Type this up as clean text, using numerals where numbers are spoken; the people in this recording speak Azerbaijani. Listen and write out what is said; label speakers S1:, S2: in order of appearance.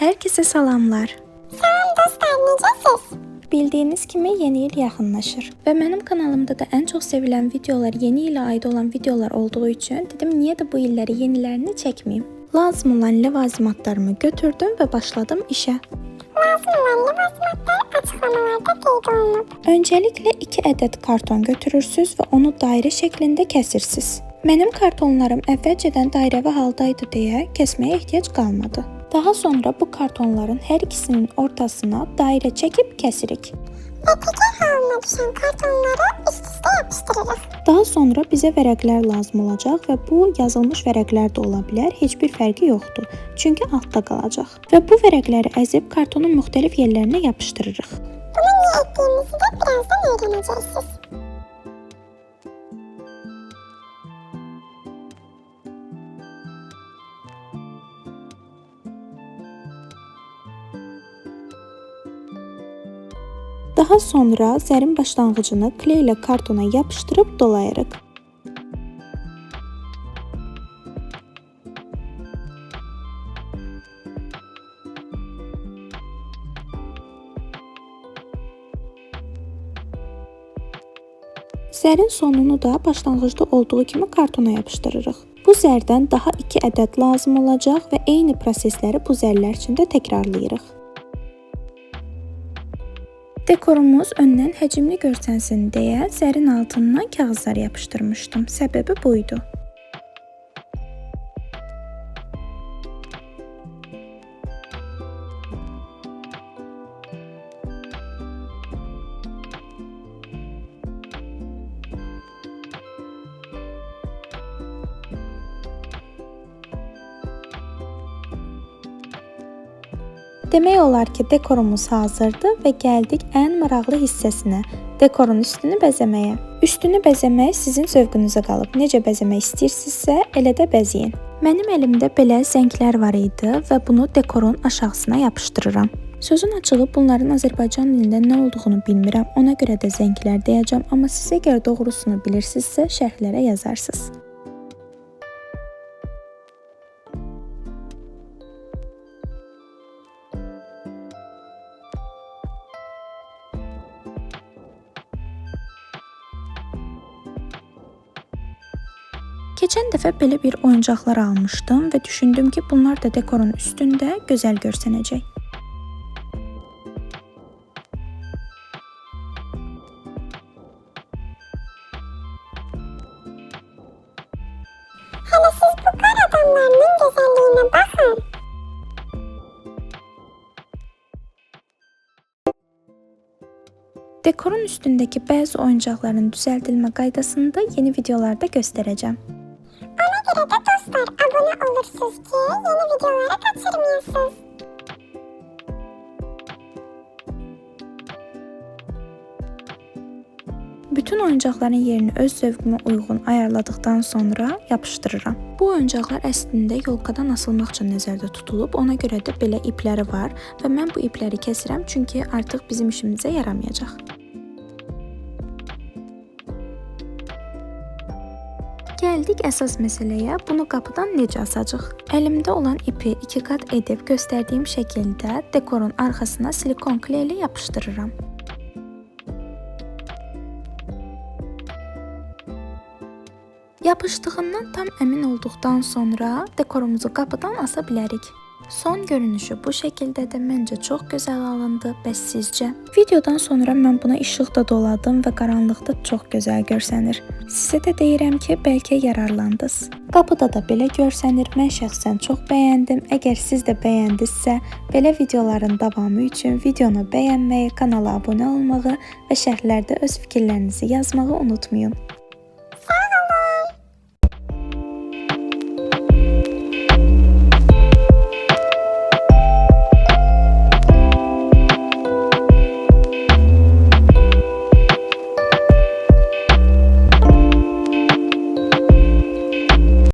S1: Herkese salamlar.
S2: Salam dostlar, necəsiz?
S1: Bildiyiniz kimi yeni il yaxınlaşır və mənim kanalımda da ən çox sevilən videolar yeni ilə aid olan videolar olduğu üçün dedim niyə də bu illəri yenilərini çəkməyim. Lazım olan ləvazimatlarımı götürdüm və başladım işə.
S2: Lazım olan ləvazimatlar açıqlamalarda qeyd olunub.
S1: Öncəliklə 2 ədəd karton götürürsüz və onu dairə şəklində kəsirsiniz. Mənim kartonlarım əvvəlcədən dairəvi haldaydı deyə kəsməyə ehtiyac qalmadı. Daha sonra bu kartonların hər ikisinin ortasına dairə çəkib kəsirik.
S2: Etiker halına düşən kartonları üst-üstə yapışdırırıq.
S1: Daha sonra bizə vərəqlər lazım olacaq və bu yazılmış vərəqlər də ola bilər, heç bir fərqi yoxdur. Çünki altda qalacaq. Və bu vərəqləri əzib kartonun müxtəlif yerlərinə yapışdırırıq.
S2: Bunu niyə etdiyimizi də birazdan öyrənəcəksiniz.
S1: Daha sonra zərin başlanğıcını kley ilə kartona yapışdırıb dolayırıq. Zərin sonunu da başlanğıcda olduğu kimi kartona yapışdırırıq. Bu zərdən daha 2 ədəd lazım olacaq və eyni prosesləri bu zərlər üçün də təkrarlayırıq. Dekorumuz öndən həcmli görsənsin deyə zərin altından kağızlar yapışdırmışdım. Səbəbi buydu. Demək olar ki, dekorumuz hazırdır və gəldik ən maraqlı hissəsinə, dekorun üstünü bəzəməyə. Üstünü bəzəmək sizin zövqünüzə qalıb. Necə bəzəmək istəyirsinizsə, elə də bəzəyin. Mənim əlimdə belə zənglər var idi və bunu dekorun aşağısına yapışdırıram. Sözün açığı bunların Azərbaycan dilində nə olduğunu bilmirəm, ona görə də zənglər deyəcəm, amma siz əgər doğrusunu bilirsinizsə, şərhlərə yazarsınız. Keçən dəfə belə bir oyuncaqlar almışdım və düşündüm ki, bunlar da dekorun üstündə gözəl görsənəcək.
S2: Hələ siz bu qar adamlarının gözəlliyinə baxın.
S1: Dekorun üstündəki bəzi oyuncaqların düzəldilmə qaydasını da yeni videolarda göstərəcəm.
S2: Ona görə də dostlar, abunə olursunuz ki, yeni videoları qaçırmayasınız.
S1: Bütün oyuncaqların yerini öz zövqümə uyğun ayarladıqdan sonra yapışdırıram. Bu oyuncaqlar əslində yolkadan asılmaq üçün nəzərdə tutulub, ona görə də belə ipləri var və mən bu ipləri kəsirəm çünki artıq bizim işimizə yaramayacaq. Gəldik əsas məsələyə, bunu qapıdan necə asacaq? Əlimdə olan ipi 2 qat edib göstərdiyim şəkildə dekorun arxasına silikon kley ilə yapışdırıram. Yapışdığından tam əmin olduqdan sonra dekorumuzu qapıdan asa bilərik. Son görünüşü bu şəkildədir. Məncə çox gözəl alındı. Bəs sizcə? Videodan sonra mən buna işıq da doladım və qaranlıqda çox gözəl görsənir. Sizə də deyirəm ki, bəlkə yararlandınız. Qapıda da belə görsənir. Mən şəxsən çox bəyəndim. Əgər siz də bəyəndinizsə, belə videoların davamı üçün videonu bəyənməyi, kanala abunə olmağı və şərhlərdə öz fikirlərinizi yazmağı unutmayın.